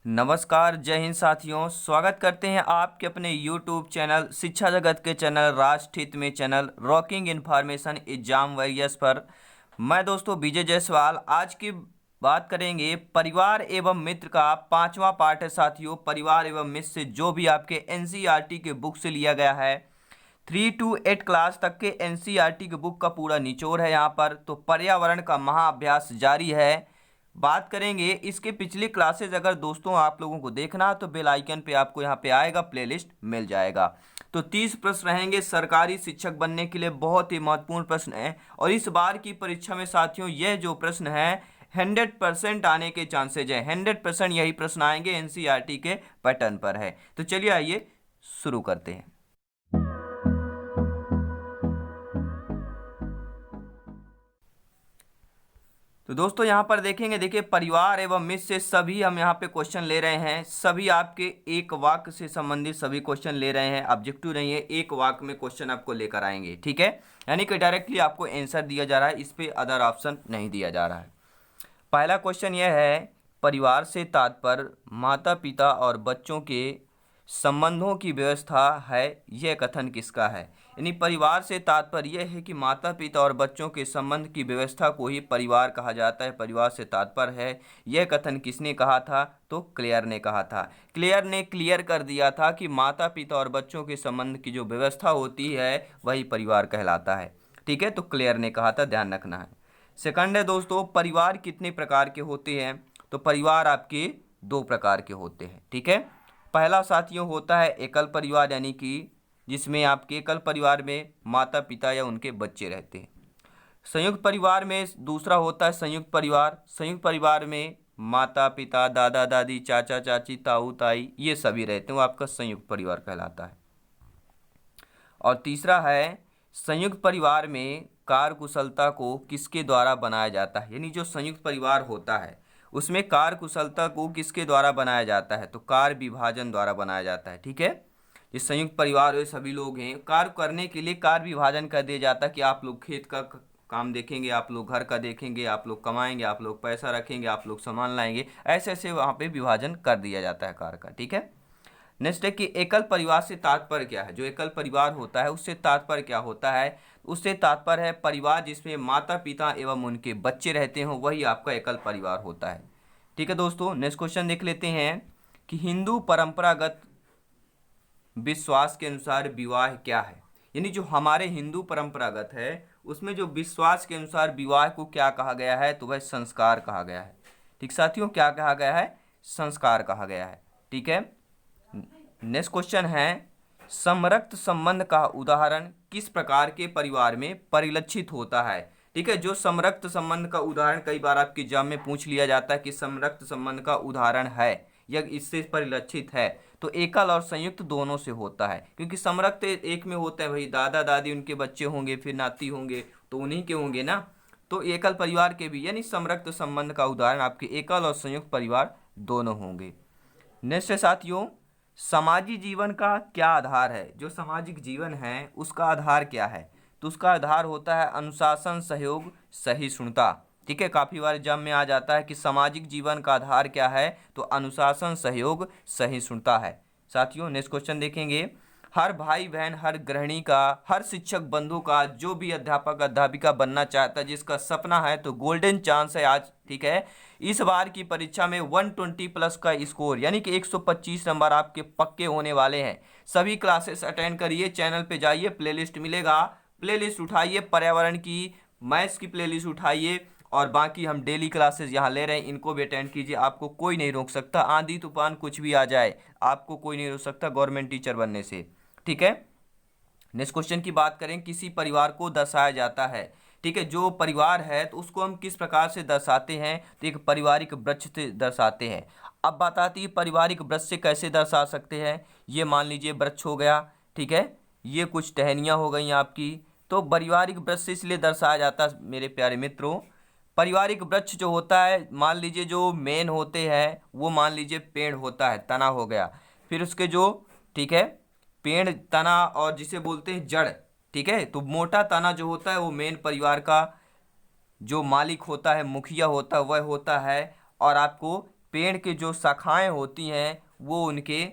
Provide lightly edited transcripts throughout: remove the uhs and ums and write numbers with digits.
नमस्कार, जय हिंद साथियों। स्वागत करते हैं आपके अपने YouTube चैनल शिक्षा जगत के चैनल राष्ट्र हित में channel rocking information exam warriors पर। मैं दोस्तों विजय जायसवाल। आज की बात करेंगे परिवार एवं मित्र का 5वां पार्ट है साथियों। परिवार एवं मित्र से जो भी आपके NCERT के बुक से लिया गया है 3 to 8 क्लास तक के NCERT के बुक का पूरा निचोड़ है यहाँ पर। तो पर्यावरण का महाअभ्यास जारी है। बात करेंगे इसके पिछली क्लासेज, अगर दोस्तों आप लोगों को देखना तो बेल आइकन पे आपको यहाँ पे आएगा, प्लेलिस्ट मिल जाएगा। तो 30 प्रश्न रहेंगे सरकारी शिक्षक बनने के लिए, बहुत ही महत्वपूर्ण प्रश्न है। और इस बार की परीक्षा में साथियों यह जो प्रश्न है 100% आने के चांसेज है। 100% यही प्रश्न आएंगे, NCERT के पैटर्न पर है। तो चलिए आइए शुरू करते हैं। तो दोस्तों यहाँ पर देखेंगे, देखिए परिवार एवं मित्र से सभी हम यहाँ पे क्वेश्चन ले रहे हैं। सभी आपके एक वाक्य से संबंधित सभी क्वेश्चन ले रहे हैं। ऑब्जेक्टिव नहीं है, एक वाक्य में क्वेश्चन आपको लेकर आएंगे, ठीक है। यानी कि डायरेक्टली आपको आंसर दिया जा रहा है, इस पे अदर ऑप्शन नहीं दिया जा रहा है। पहला क्वेश्चन यह है, परिवार से तात्पर्य माता पिता और बच्चों के संबंधों की व्यवस्था है, यह कथन किसका है। यानी परिवार से तात्पर्य यह है कि माता पिता और बच्चों के संबंध की व्यवस्था को ही परिवार कहा जाता है, परिवार से तात्पर्य है। यह कथन किसने कहा था, तो क्लेयर ने कहा था। क्लेयर ने क्लियर कर दिया था कि माता पिता और बच्चों के संबंध की जो व्यवस्था होती है वही परिवार कहलाता है, ठीक है। तो क्लेयर ने कहा था, ध्यान रखना है। सेकंड है दोस्तों, परिवार कितने प्रकार के होते हैं, तो परिवार आपके 2 प्रकार के होते हैं, ठीक है। पहला साथियों होता है एकल परिवार, यानी कि जिसमें आपके एकल परिवार में माता पिता या उनके बच्चे रहते हैं। संयुक्त परिवार में दूसरा होता है संयुक्त परिवार। संयुक्त परिवार में माता पिता, दादा दादी, चाचा चाची, ताऊ ताई ये सभी रहते हैं, वो आपका संयुक्त परिवार कहलाता है। और तीसरा है संयुक्त परिवार में कार्यकुशलता को किसके द्वारा बनाया जाता है। यानी जो संयुक्त परिवार होता है उसमें कार्यकुशलता को किसके द्वारा बनाया जाता है, तो कार्य विभाजन द्वारा बनाया जाता है, ठीक है। जिस संयुक्त परिवार में सभी लोग हैं, कार्य करने के लिए कार्य विभाजन कर दिया जाता है कि आप लोग खेत का काम देखेंगे, आप लोग घर का देखेंगे, आप लोग कमाएंगे, आप लोग पैसा रखेंगे, आप लोग सामान लाएंगे, ऐसे ऐसे वहाँ पे विभाजन कर दिया जाता है कार्य का, ठीक है। नेक्स्ट है कि एकल परिवार से तात्पर्य क्या है। जो एकल परिवार होता है उससे तात्पर्य क्या होता है, उससे तात्पर्य है परिवार जिसमें माता पिता एवं उनके बच्चे रहते हो, वही आपका एकल परिवार होता है, ठीक है दोस्तों। नेक्स्ट क्वेश्चन देख लेते हैं कि हिंदू परंपरागत विश्वास के अनुसार विवाह क्या है। यानी जो हमारे हिंदू परंपरागत है उसमें जो विश्वास के अनुसार विवाह को क्या कहा गया है, तो वह संस्कार कहा गया है, ठीक साथियों। क्या कहा गया है, संस्कार कहा गया है, ठीक है। नेक्स्ट क्वेश्चन है, समरक्त संबंध का उदाहरण किस प्रकार के परिवार में परिलक्षित होता है, ठीक है। जो समरक्त संबंध का उदाहरण कई बार आपके एग्जाम में पूछ लिया जाता है कि समरक्त संबंध का उदाहरण है या इससे परिलक्षित है, तो एकल और संयुक्त दोनों से होता है। क्योंकि समरक्त एक में होता है भाई दादा दादी उनके बच्चे होंगे, फिर नाती होंगे, तो उन्हीं के होंगे ना। तो एकल परिवार के भी यानी समरक्त संबंध का उदाहरण आपके एकल और संयुक्त परिवार दोनों होंगे। नेक्स्ट है साथियों, सामाजिक जीवन का क्या आधार है। जो सामाजिक जीवन है उसका आधार क्या है, तो उसका आधार होता है अनुशासन, सहयोग, सहिष्णुता, ठीक है। काफी बार एग्जाम में आ जाता है कि सामाजिक जीवन का आधार क्या है, तो अनुशासन, सहयोग, सहिष्णुता है साथियों। नेक्स्ट क्वेश्चन देखेंगे, हर भाई बहन, हर गृहिणी का, हर शिक्षक बंधु का, जो भी अध्यापक अध्यापिका बनना चाहता है, जिसका सपना है, तो गोल्डन चांस है आज, ठीक है। इस बार की परीक्षा में 120 प्लस का स्कोर यानी कि 125 नंबर आपके पक्के होने वाले हैं। सभी क्लासेस अटेंड करिए, चैनल पे जाइए, प्लेलिस्ट मिलेगा, प्लेलिस्ट उठाइए, पर्यावरण की, मैथ्स की प्लेलिस्ट उठाइए, और बाकी हम डेली क्लासेस यहाँ ले रहे हैं, इनको भी अटेंड कीजिए। आपको कोई नहीं रोक सकता, आंधी तूफान कुछ भी आ जाए आपको कोई नहीं रोक सकता गवर्नमेंट टीचर बनने से, ठीक है। नेक्स्ट क्वेश्चन की बात करें, किसी परिवार को दर्शाया जाता है, ठीक है। जो परिवार है तो उसको हम किस प्रकार से दर्शाते हैं, तो एक पारिवारिक वृक्ष से दर्शाते हैं। अब बात आती है पारिवारिक वृक्ष से कैसे दर्शा सकते हैं। ये मान लीजिए वृक्ष हो गया, ठीक है, ये कुछ टहनियाँ हो गई आपकी, तो पारिवारिक वृक्ष से इसलिए दर्शाया जाता है मेरे प्यारे मित्रों। पारिवारिक वृक्ष जो होता है, मान लीजिए जो मेन होते हैं वो मान लीजिए पेड़ होता है, तना हो गया, फिर उसके जो, ठीक है, पेड़, तना और जिसे बोलते हैं जड़, ठीक है। तो मोटा तना जो होता है वो मेन परिवार का जो मालिक होता है, मुखिया होता है, वह होता है। और आपको पेड़ के जो शाखाएं होती हैं वो उनके,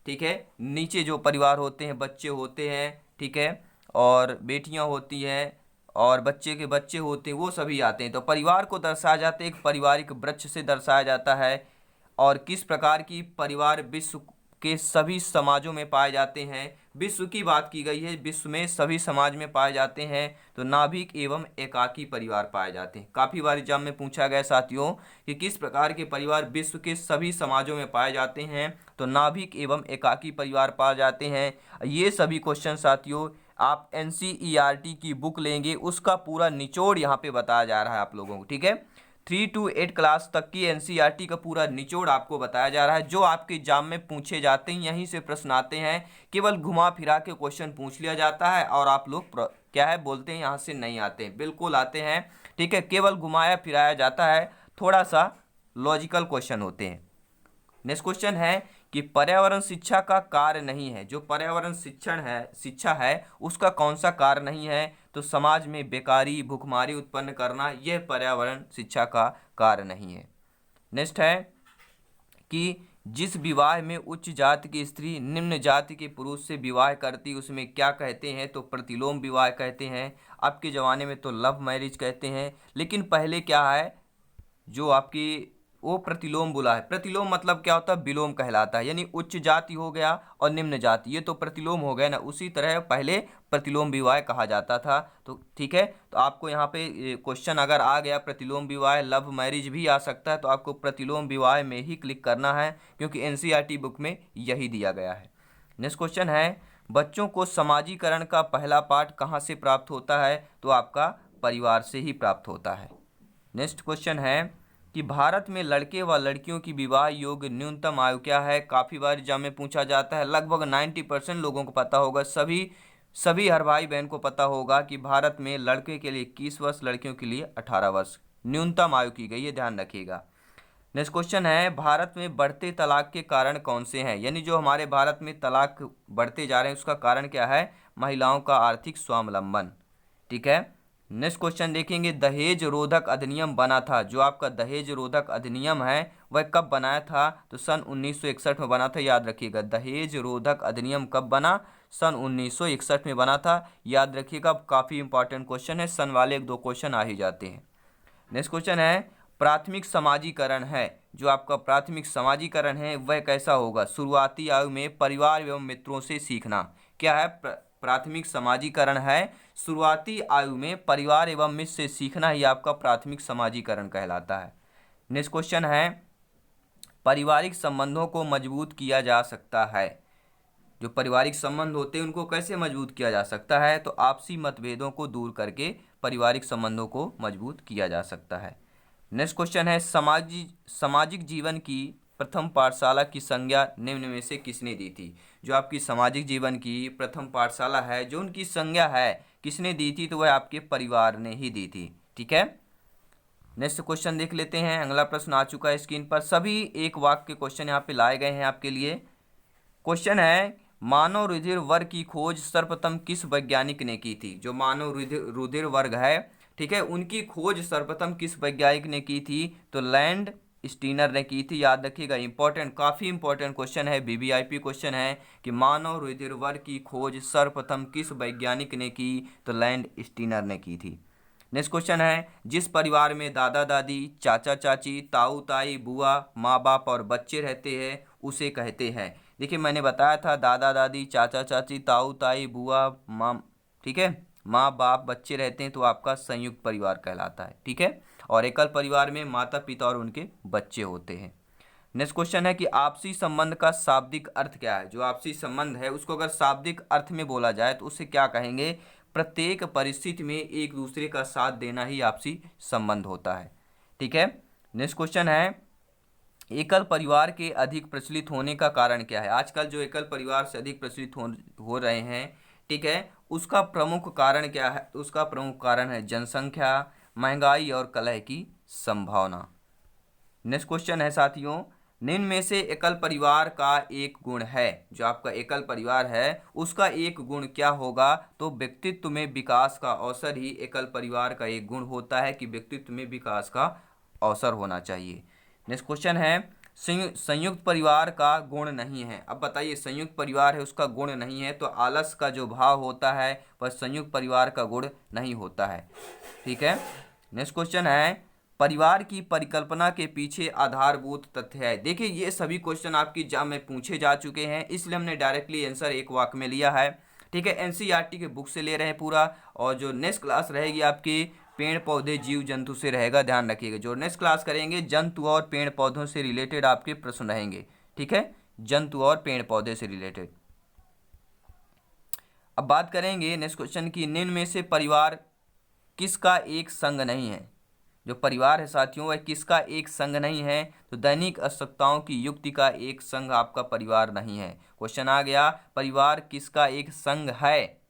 ठीक है, नीचे जो परिवार होते हैं, बच्चे होते हैं, ठीक है, और बेटियां होती हैं और बच्चे के बच्चे होते हैं, वो सभी आते हैं। तो परिवार को दर्शाया जाता है एक पारिवारिक वृक्ष से दर्शाया जाता है। और किस प्रकार की परिवार विश्व के सभी समाजों में पाए जाते हैं, विश्व की बात की गई है, विश्व में सभी समाज में पाए जाते हैं। तो नाभिक एवं एकाकी परिवार पाए जाते हैं। काफ़ी बार एग्जाम में पूछा गया साथियों कि किस प्रकार के परिवार विश्व के सभी समाजों में पाए जाते हैं, तो नाभिक एवं एकाकी परिवार पाए जाते हैं। ये सभी क्वेश्चन साथियों आप NCERT की बुक लेंगे, उसका पूरा निचोड़ यहाँ पे बताया जा रहा है आप लोगों को, ठीक है। 3 to 8 क्लास तक की NCERT का पूरा निचोड़ आपको बताया जा रहा है, जो आपके एग्जाम में पूछे जाते हैं, यहीं से प्रश्न आते हैं। केवल घुमा फिरा के क्वेश्चन पूछ लिया जाता है और आप लोग क्या है बोलते हैं यहाँ से नहीं आते हैं, बिल्कुल आते हैं, ठीक है। केवल घुमाया फिराया जाता है, थोड़ा सा लॉजिकल क्वेश्चन होते हैं। नेक्स्ट क्वेश्चन है कि पर्यावरण शिक्षा का कार्य नहीं है। जो पर्यावरण शिक्षा है उसका कौन सा कार्य नहीं है, तो समाज में बेकारी भुखमरी उत्पन्न करना, यह पर्यावरण शिक्षा का कार्य नहीं है। नेक्स्ट है कि जिस विवाह में उच्च जाति की स्त्री निम्न जाति के पुरुष से विवाह करती उसमें क्या कहते हैं, तो प्रतिलोम विवाह कहते हैं। अब के ज़माने में तो लव मैरिज कहते हैं, लेकिन पहले क्या है, जो आपकी वो प्रतिलोम बोला है। प्रतिलोम मतलब क्या होता है, विलोम कहलाता है, यानी उच्च जाति हो गया और निम्न जाति, ये तो प्रतिलोम हो गया ना। उसी तरह पहले प्रतिलोम विवाह कहा जाता था। तो ठीक है, तो आपको यहाँ पे क्वेश्चन अगर आ गया प्रतिलोम विवाह, लव मैरिज भी आ सकता है, तो आपको प्रतिलोम विवाह में ही क्लिक करना है, क्योंकि NCERT बुक में यही दिया गया है। नेक्स्ट क्वेश्चन है बच्चों को समाजीकरण का पहला पाठ कहाँ से प्राप्त होता है, तो आपका परिवार से ही प्राप्त होता है। नेक्स्ट क्वेश्चन है कि भारत में लड़के व लड़कियों की विवाह योग्य न्यूनतम आयु क्या है। काफ़ी बार एग्जाम में पूछा जाता है, लगभग 90% लोगों को पता होगा, सभी हर भाई बहन को पता होगा कि भारत में लड़के के लिए 21 वर्ष, लड़कियों के लिए 18 वर्ष न्यूनतम आयु की गई है, ध्यान रखिएगा। नेक्स्ट क्वेश्चन है भारत में बढ़ते तलाक के कारण कौन से हैं, यानी जो हमारे भारत में तलाक बढ़ते जा रहे हैं उसका कारण क्या है, महिलाओं का आर्थिक स्वावलंबन, ठीक है। नेक्स्ट क्वेश्चन देखेंगे दहेज रोधक अधिनियम बना था। जो आपका दहेज रोधक अधिनियम है वह कब बनाया था, तो सन 1961 में बना था, याद रखिएगा। दहेज रोधक अधिनियम कब बना, सन 1961 में बना था, याद रखिएगा। काफ़ी इंपॉर्टेंट क्वेश्चन है, सन वाले 1-2 क्वेश्चन आ ही जाते हैं। नेक्स्ट क्वेश्चन है प्राथमिक समाजीकरण है। जो आपका प्राथमिक समाजीकरण है वह कैसा होगा, शुरुआती आयु में परिवार एवं मित्रों से सीखना। क्या है, प्राथमिक समाजीकरण है शुरुआती आयु में परिवार एवं मित्र से सीखना ही आपका प्राथमिक समाजीकरण कहलाता है। नेक्स्ट क्वेश्चन है पारिवारिक संबंधों को मजबूत किया जा सकता है। जो पारिवारिक संबंध होते हैं उनको कैसे मजबूत किया जा सकता है, तो आपसी मतभेदों को दूर करके पारिवारिक संबंधों को मजबूत किया जा सकता है। नेक्स्ट क्वेश्चन है सामाजिक जीवन की प्रथम पाठशाला की संज्ञा निम्न में से किसने दी थी। जो आपकी सामाजिक जीवन की प्रथम पाठशाला है, जो उनकी संज्ञा है, किसने दी थी, तो वह आपके परिवार ने ही दी थी, ठीक है। नेक्स्ट क्वेश्चन देख लेते हैं, अगला प्रश्न आ चुका है स्क्रीन पर। सभी एक वाक्य के क्वेश्चन यहाँ पे लाए गए हैं आपके लिए। क्वेश्चन है मानव रुधिर वर्ग की खोज सर्वप्रथम किस वैज्ञानिक ने की थी। जो मानव रुधिर वर्ग है, ठीक है, उनकी खोज सर्वप्रथम किस वैज्ञानिक ने की थी, तो लैंड स्टीनर ने की थी, याद रखिएगा। इंपॉर्टेंट, काफ़ी इंपॉर्टेंट क्वेश्चन है, VVIP क्वेश्चन है कि मानव रुधिर वर्ग की खोज सर्वप्रथम किस वैज्ञानिक ने की, तो लैंड स्टीनर ने की थी। नेक्स्ट क्वेश्चन है जिस परिवार में दादा दादी, चाचा चाची, ताऊ ताई, बुआ, माँ बाप और बच्चे रहते हैं उसे कहते हैं। देखिए मैंने बताया था दादा दादी, चाचा चाची, ताऊ ताई, बुआ, माँ, ठीक है, माँ बाप, बच्चे रहते हैं तो आपका संयुक्त परिवार कहलाता है, ठीक है। और एकल परिवार में माता पिता और उनके बच्चे होते हैं। नेक्स्ट क्वेश्चन है कि आपसी संबंध का शाब्दिक अर्थ क्या है। जो आपसी संबंध है उसको अगर शाब्दिक अर्थ में बोला जाए तो उसे क्या कहेंगे, प्रत्येक परिस्थिति में एक दूसरे का साथ देना ही आपसी संबंध होता है, ठीक है। नेक्स्ट क्वेश्चन है एकल परिवार के अधिक प्रचलित होने का कारण क्या है। आजकल जो एकल परिवार से अधिक प्रचलित हो रहे हैं, ठीक है, उसका प्रमुख कारण क्या है, तो उसका प्रमुख कारण है जनसंख्या, महंगाई और कलह की संभावना। नेक्स्ट क्वेश्चन है साथियों निम्न में से एकल परिवार का एक गुण है। जो आपका एकल परिवार है उसका एक गुण क्या होगा, तो व्यक्तित्व में विकास का अवसर ही एकल परिवार का एक गुण होता है कि व्यक्तित्व में विकास का अवसर होना चाहिए। नेक्स्ट क्वेश्चन है संयुक्त परिवार का गुण नहीं है। अब बताइए, संयुक्त परिवार है उसका गुण नहीं है, तो आलस का जो भाव होता है वह संयुक्त परिवार का गुण नहीं होता है। ठीक है, नेक्स्ट क्वेश्चन है, परिवार की परिकल्पना के पीछे आधारभूत तथ्य है। देखिए ये सभी क्वेश्चन आपकी एग्जाम में पूछे जा चुके हैं, इसलिए हमने डायरेक्टली आंसर एक वाक्य में लिया है। ठीक है, एनसीईआरटी के बुक से ले रहे हैं पूरा, और जो नेक्स्ट क्लास रहेगी आपकी पेड़ पौधे जीव जंतु से रहेगा, ध्यान रखिएगा। जो नेक्स्ट क्लास करेंगे जंतु और पेड़ पौधों से रिलेटेड आपके प्रश्न रहेंगे। ठीक है, जंतु और पेड़ पौधे से रिलेटेड। अब बात करेंगे नेक्स्ट क्वेश्चन की, निम्न में से परिवार किसका एक संग नहीं है। जो परिवार है साथियों वह किसका एक संग नहीं है, तो दैनिक आवश्यकताओं की युक्ति का एक संग आपका परिवार नहीं है। क्वेश्चन आ गया, परिवार किसका एक संग है।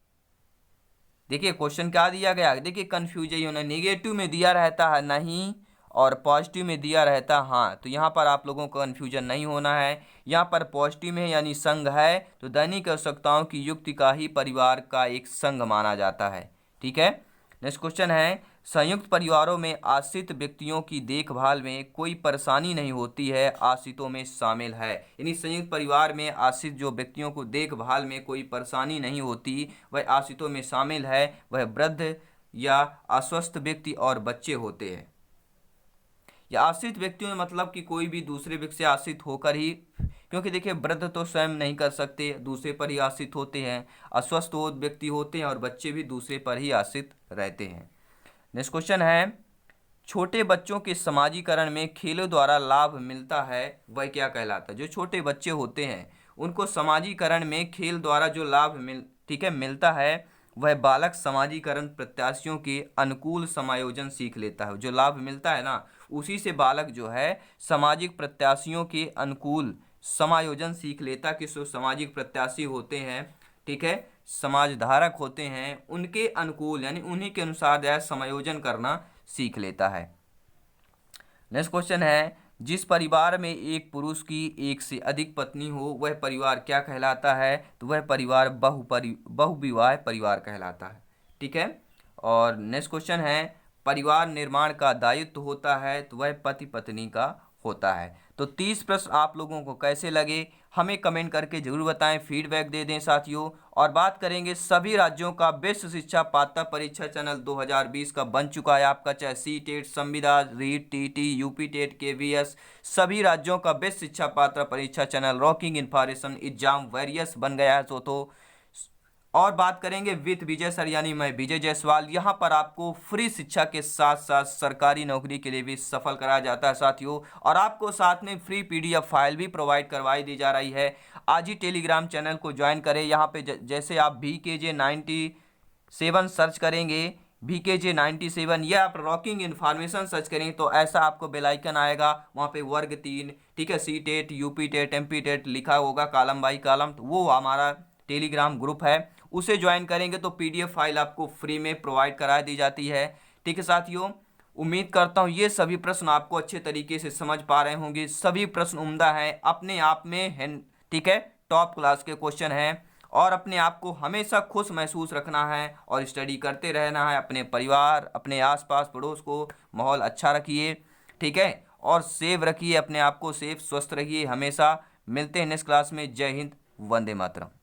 देखिए क्वेश्चन क्या दिया गया, देखिए कंफ्यूज है, उन्हें नेगेटिव में दिया रहता है नहीं और पॉजिटिव में दिया रहता हाँ, तो यहाँ पर आप लोगों को कन्फ्यूजन नहीं होना है। यहाँ पर पॉजिटिव में यानी संघ है, तो दैनिक आवश्यकताओं की युक्ति का ही परिवार का एक संघ माना जाता है। ठीक है, नेक्स्ट क्वेश्चन है, संयुक्त परिवारों में आश्रित व्यक्तियों की देखभाल में कोई परेशानी नहीं होती है, आश्रितों में शामिल है। यानी संयुक्त परिवार में आश्रित जो व्यक्तियों को देखभाल में कोई परेशानी नहीं होती वह आश्रितों में शामिल है, वह वृद्ध या अस्वस्थ व्यक्ति और बच्चे होते हैं। या आश्रित व्यक्तियों में मतलब कि कोई भी दूसरे व्यक्ति से आश्रित होकर ही, क्योंकि देखिए वृद्ध तो स्वयं नहीं कर सकते, दूसरे पर ही आश्रित होते हैं, अस्वस्थ व्यक्ति होते हैं और बच्चे भी दूसरे पर ही आश्रित रहते हैं। नेक्स्ट क्वेश्चन है, छोटे बच्चों के समाजीकरण में खेलों द्वारा लाभ मिलता है वह क्या कहलाता है। जो छोटे बच्चे होते हैं उनको समाजीकरण में खेल द्वारा जो लाभ मिलता है वह बालक समाजीकरण प्रत्याशियों के अनुकूल समायोजन सीख लेता है। जो लाभ मिलता है ना, उसी से बालक जो है सामाजिक प्रत्याशियों के अनुकूल समायोजन सीख लेता कि जो सामाजिक प्रत्याशी होते हैं, ठीक है, समाज धारक होते हैं, उनके अनुकूल यानी उन्हीं के अनुसार जो है समायोजन करना सीख लेता है। नेक्स्ट क्वेश्चन है, जिस परिवार में एक पुरुष की एक से अधिक पत्नी हो वह परिवार क्या कहलाता है, तो वह परिवार बहुविवाह परिवार कहलाता है। ठीक है, और नेक्स्ट क्वेश्चन है, परिवार निर्माण का दायित्व होता है तो वह पति पत्नी का होता है। तो 30 प्रश्न आप लोगों को कैसे लगे हमें कमेंट करके जरूर बताएं, फीडबैक दे दें साथियों। और बात करेंगे सभी राज्यों का बेस्ट शिक्षा पात्रता परीक्षा चैनल 2020 का बन चुका है आपका, चाहे सी टेट, संविदा, रीट, टीटी, यूपी टेट, केवीएस, सभी राज्यों का बेस्ट शिक्षा पात्रता परीक्षा channel rocking information exam warriors बन गया है। तो और बात करेंगे विथ विजय सर यानी मैं विजय जायसवाल, यहाँ पर आपको फ्री शिक्षा के साथ साथ सरकारी नौकरी के लिए भी सफल कराया जाता है साथियों, और आपको साथ में फ्री पीडीएफ फाइल भी प्रोवाइड करवाई दी जा रही है। आज ही टेलीग्राम चैनल को ज्वाइन करें। यहाँ पे जैसे आप VKJ97 सर्च करेंगे, VKJ97 या आप रॉकिंग इन्फॉर्मेशन सर्च करेंगे तो ऐसा आपको बेल आइकन आएगा, वहाँ पे वर्ग 3, ठीक है, C TET, UP TET, MP TET लिखा होगा कॉलम बाई कॉलम, तो वो हमारा टेलीग्राम ग्रुप है, उसे ज्वाइन करेंगे तो पीडीएफ फाइल आपको फ्री में प्रोवाइड करा दी जाती है। ठीक है साथियों, उम्मीद करता हूँ ये सभी प्रश्न आपको अच्छे तरीके से समझ पा रहे होंगे। सभी प्रश्न उम्दा हैं, अपने आप में ठीक है, टॉप क्लास के क्वेश्चन हैं, और अपने आप को हमेशा खुश महसूस रखना है और स्टडी करते रहना है। अपने परिवार, अपने आसपास पड़ोस को माहौल अच्छा रखिए, ठीक है, और सेफ रखिए अपने आप को, सेफ स्वस्थ रखिए हमेशा। मिलते हैं नेक्स्ट क्लास में। जय हिंद, वंदे मातरम।